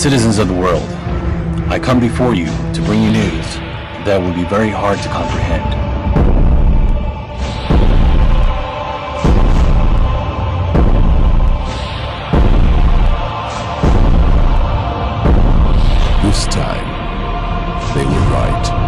Citizens of the world, I come before you to bring you news that will be very hard to comprehend. This time, they were right.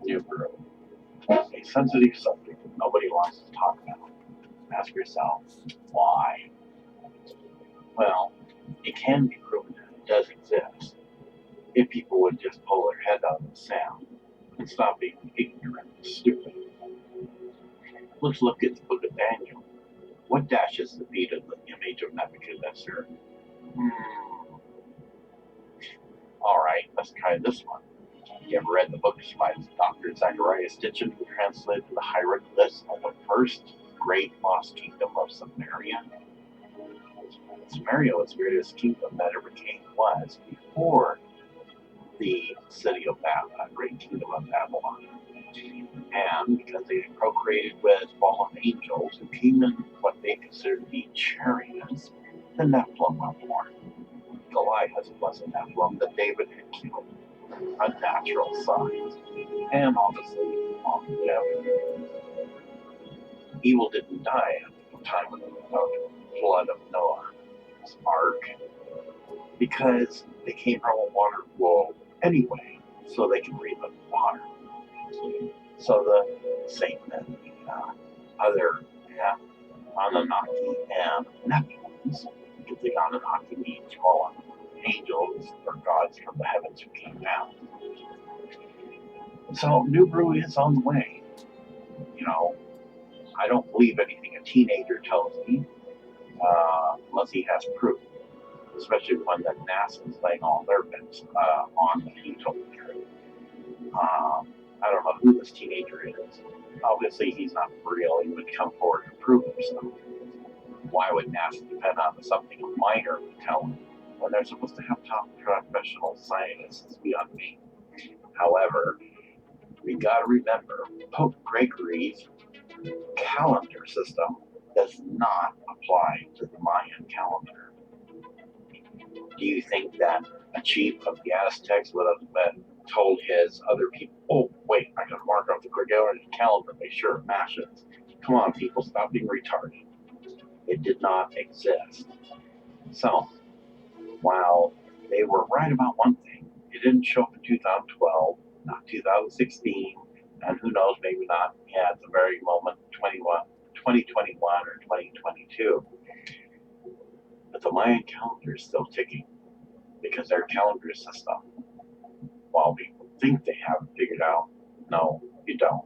Nibiru, a sensitive subject that nobody wants to talk about. Ask yourself, why? Well, it can be proven that it does exist if people would just pull their head out of the sand and stop being ignorant and stupid. Let's look at the book of Daniel. What dashes the feet of the image of Nebuchadnezzar? Alright, let's try this one. You ever read the books by Dr. Ascension, who translated the hieroglyphs of the first great lost kingdom of Samaria? Samaria was the greatest kingdom that ever was before the city of Babylon, great kingdom of Babylon. And because they had procreated with fallen angels who came in what they considered to be chariots, the Nephilim were born. Goliath was a Nephilim that David had killed. Unnatural signs, and obviously longevity. Evil didn't die at the time of the flood of Noah's Ark because they came from a water world anyway, so they can breathe water. So the Satan and the other Anunnaki and Nephilims, because the Anunnaki means fallen angels or gods from the heavens who came down. So Nibiru is on the way. I don't believe anything a teenager tells me, unless he has proof, especially when the NASA is laying all their bets on that he told the truth. I don't know who this teenager is. Obviously, he's not real. He would come forward and prove himself. Why would NASA depend on something a minor would tell them when they're supposed to have top professional scientists beyond me? However, we got to remember Pope Gregorian's calendar system does not apply to the Mayan calendar. Do you think that a chief of the Aztecs would have been told his other people, oh, wait, I gotta mark off the Gregorian calendar, make sure it matches? Come on, people, stop being retarded. It did not exist. So, while they were right about one thing, it didn't show up in 2012, not 2016, and who knows, maybe not at the very moment, 2021 or 2022. But the Mayan calendar is still ticking because their calendar system, while we think they have it figured out, no, you don't.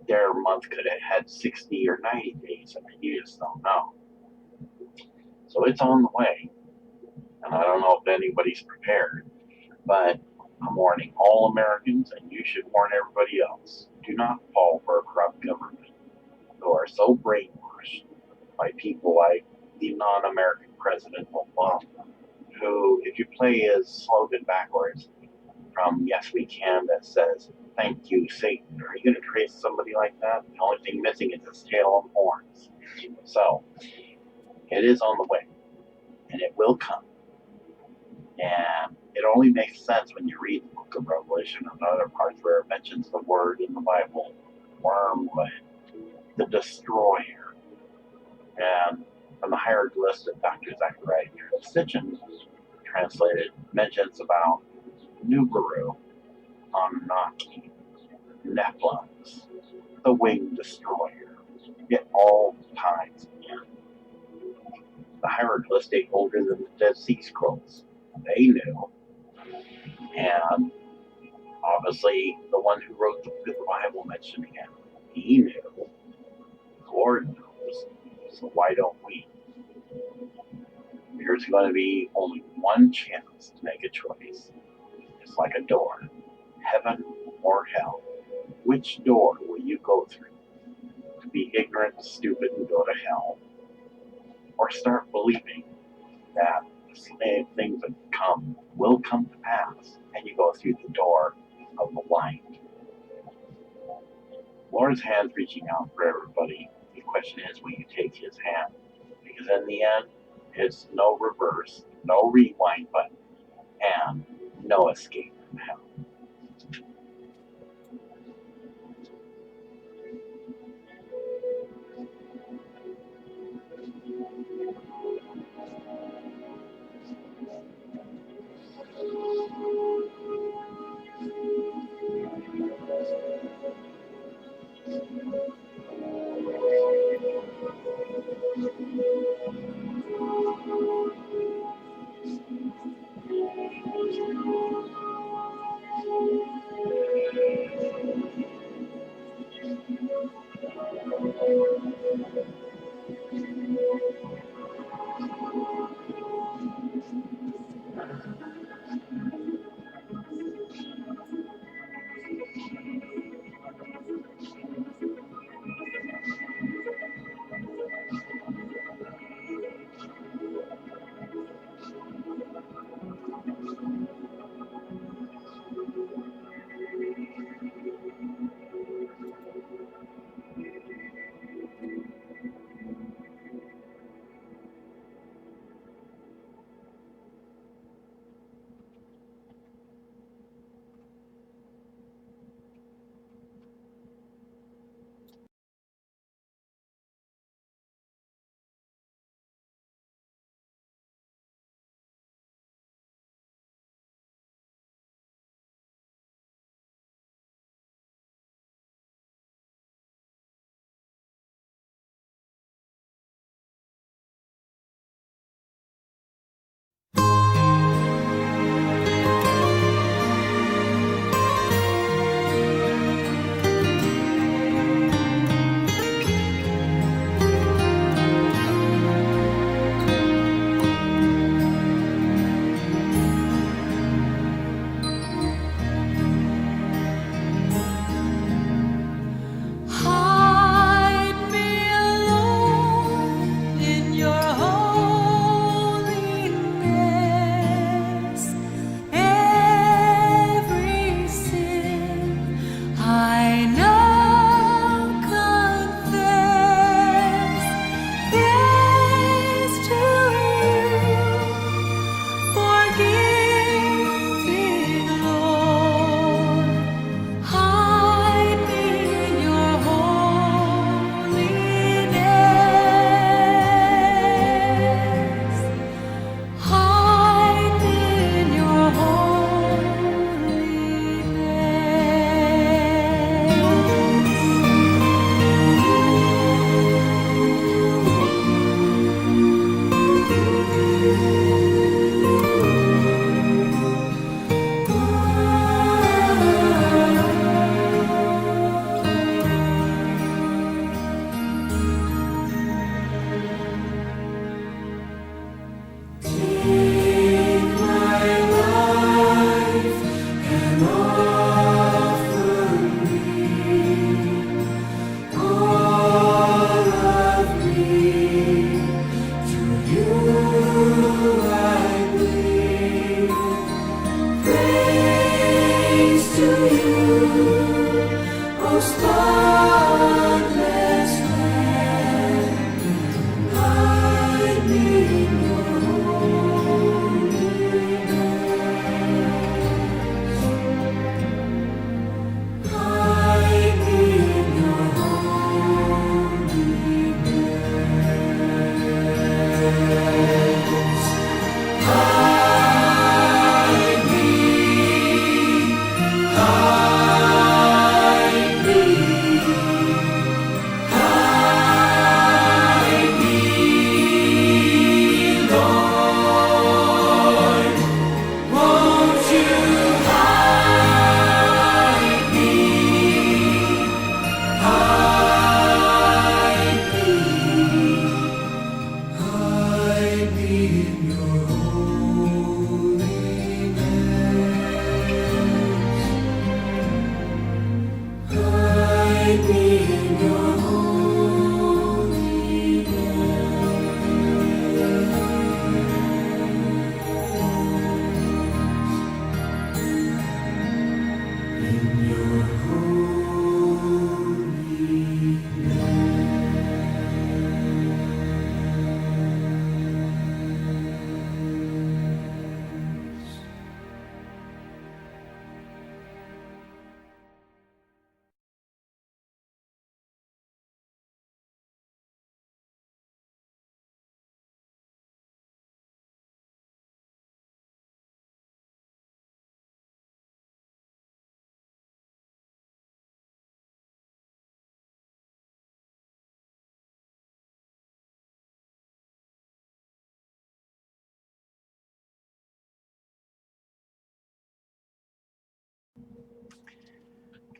Their month could have had 60 or 90 days, and you just don't know. So it's on the way, and I don't know if anybody's prepared, but I'm warning all Americans, and you should warn everybody else. Do not fall for a corrupt government who are so brainwashed by people like the non-American President Obama, who, if you play his slogan backwards from Yes We Can that says, thank you, Satan, are you going to trace somebody like that? The only thing missing is his tail and horns. So, it is on the way, and it will come. And it only makes sense when you read the book of Revelation and other parts where it mentions the word in the Bible, wormwood, the destroyer. And from the hieroglyphs that Dr. Ascension translated, mentions about Nibiru, Anunnaki, Nephilims, the winged destroyer. It all ties in. The hieroglyphs date older than the Dead Sea Scrolls. They knew. And Obviously, the one who wrote the Bible mentioning it, he knew. The Lord knows. So why don't we? There's going to be only one chance to make a choice. It's like a door, heaven or hell. Which door will you go through? To be ignorant and stupid and go to hell? Or start believing that the same things that come will come to pass, and you go through the door of the light? Lord's hand's reaching out for everybody. The question is, will you take his hand? Because in the end, it's no reverse, no rewind button, and no escape from hell.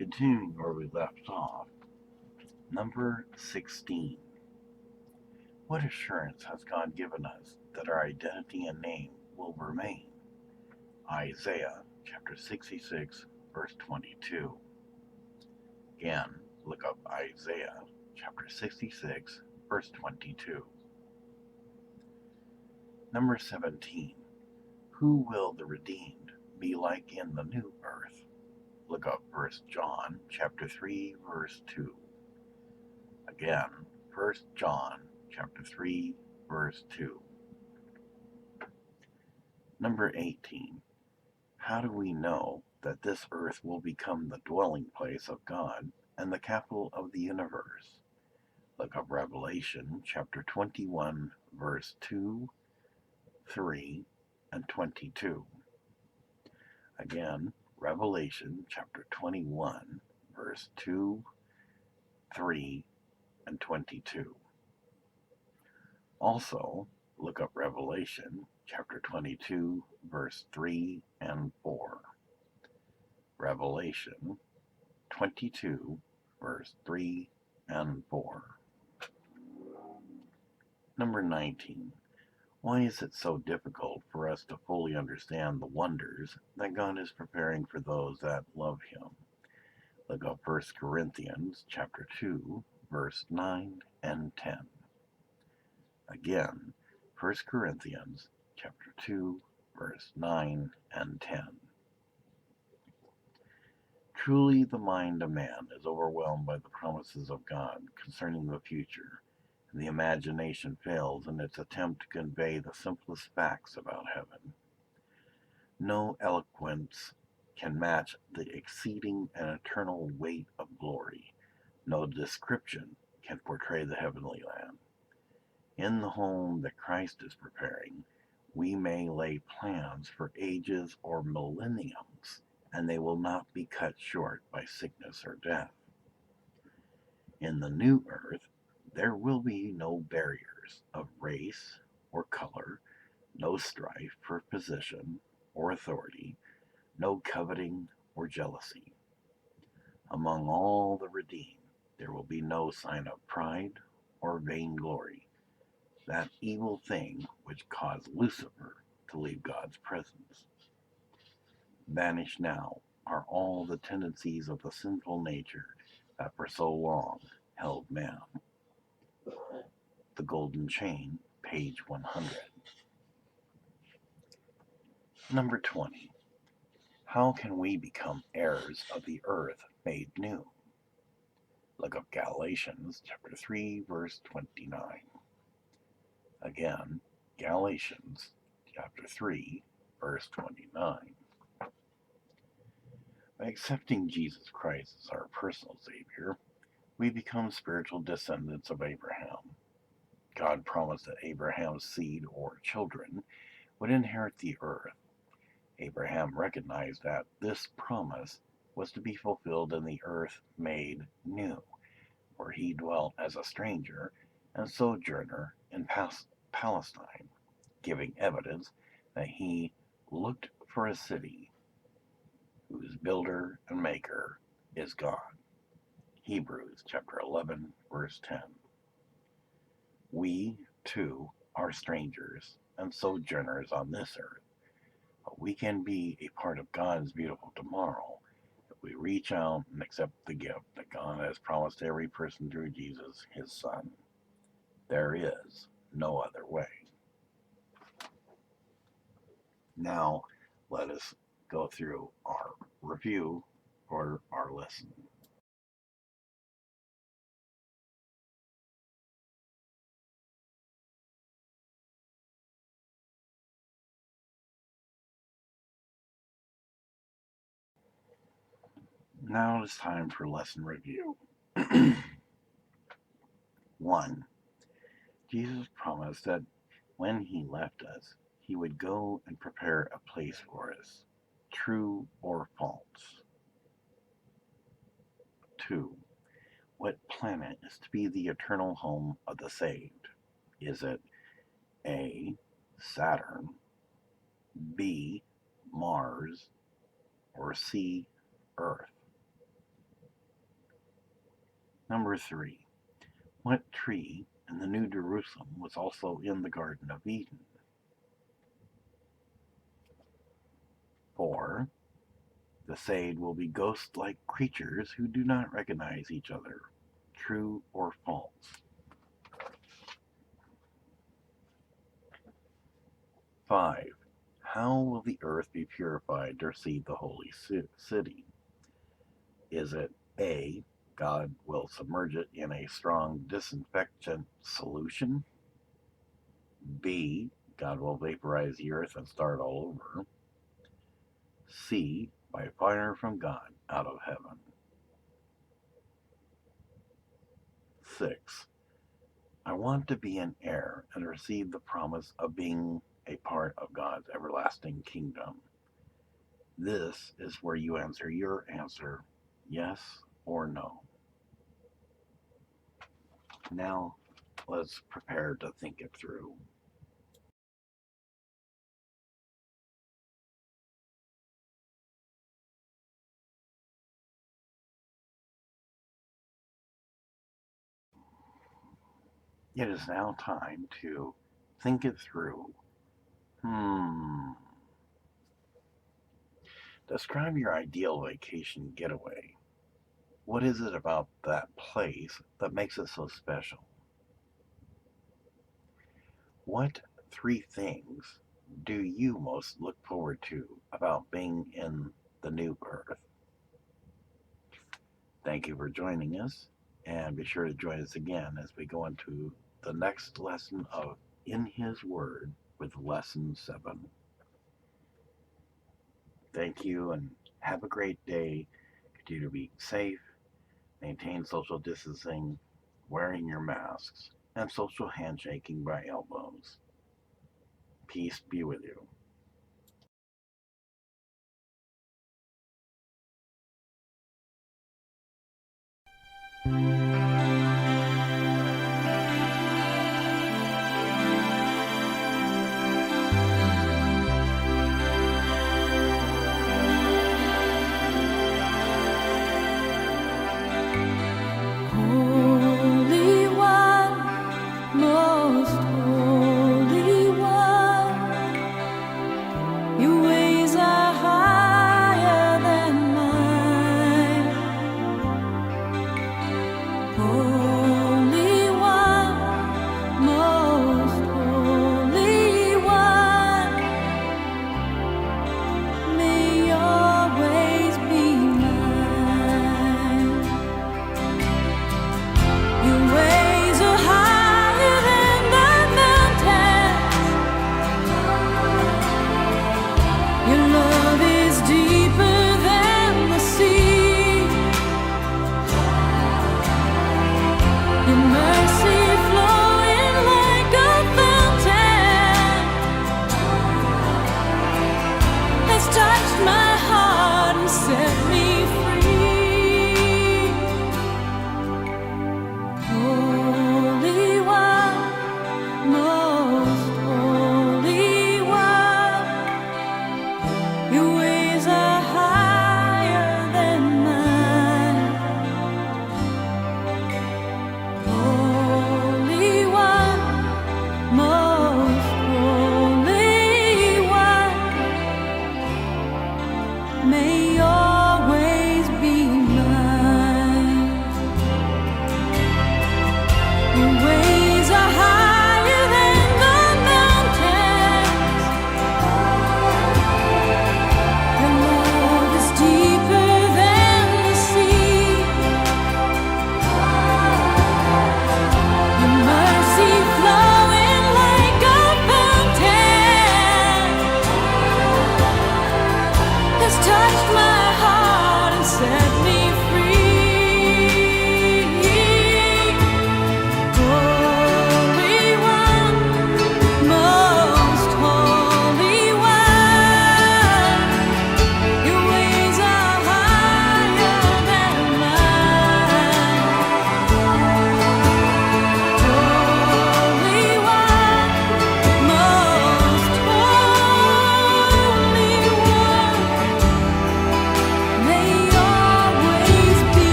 Continuing where we left off, number 16. What assurance has God given us that our identity and name will remain? Isaiah chapter 66, verse 22. Again, look up Isaiah chapter 66, verse 22. Number 17. Who will the redeemed be like in the new earth? Look up 1 John chapter 3, verse 2. Again, 1 John chapter 3, verse 2. Number 18. How do we know that this earth will become the dwelling place of God and the capital of the universe? Look up Revelation chapter 21, verse 2, 3, and 22. Again, Revelation chapter 21, verse 2, 3, and 22. Also, look up Revelation chapter 22, verse 3 and 4. Revelation 22, verse 3 and 4. Number 19. Why is it so difficult for us to fully understand the wonders that God is preparing for those that love Him? Look up 1 Corinthians chapter 2, verse 9 and 10. Again, 1 Corinthians chapter 2, verse 9 and 10. Truly the mind of man is overwhelmed by the promises of God concerning the future, and the imagination fails in its attempt to convey the simplest facts about heaven. No eloquence can match the exceeding and eternal weight of glory. No description can portray the heavenly land. In the home that Christ is preparing, we may lay plans for ages or millenniums, and they will not be cut short by sickness or death. In the new earth, there will be no barriers of race or color, no strife for position or authority, no coveting or jealousy. Among all the redeemed, there will be no sign of pride or vainglory, that evil thing which caused Lucifer to leave God's presence. Vanished now are all the tendencies of the sinful nature that for so long held man. The Golden Chain, page 100. Number 20. How can we become heirs of the earth made new? Look up Galatians chapter 3, verse 29. Again, Galatians chapter 3, verse 29. By accepting Jesus Christ as our personal Savior, we become spiritual descendants of Abraham. God promised that Abraham's seed or children would inherit the earth. Abraham recognized that this promise was to be fulfilled in the earth made new, where he dwelt as a stranger and sojourner in Palestine, giving evidence that he looked for a city whose builder and maker is God. Hebrews chapter 11, verse 10. We, too, are strangers and sojourners on this earth, but we can be a part of God's beautiful tomorrow if we reach out and accept the gift that God has promised every person through Jesus, His Son. There is no other way. Now, let us go through our review for our lesson. Now it's time for lesson review. 1. Jesus promised that when He left us, He would go and prepare a place for us. True or false? 2. What planet is to be the eternal home of the saved? Is it A. Saturn, B. Mars, or C. Earth? Number 3. What tree in the New Jerusalem was also in the Garden of Eden? 4. The saved will be ghost-like creatures who do not recognize each other. True or false? 5. How will the earth be purified to receive the holy city? Is it A, God will submerge it in a strong disinfectant solution? B, God will vaporize the earth and start all over? C, by fire from God out of heaven? 6. I want to be an heir and receive the promise of being a part of God's everlasting kingdom. This is where you answer your answer, yes or no. Now, let's prepare to think it through. It is now time to think it through. Describe your ideal vacation getaway. What is it about that place that makes it so special? What 3 things do you most look forward to about being in the new earth? Thank you for joining us, and be sure to join us again as we go into the next lesson of In His Word with Lesson 7. Thank you, and have a great day. Continue to be safe, maintain social distancing, wearing your masks, and social handshaking by elbows. Peace be with you.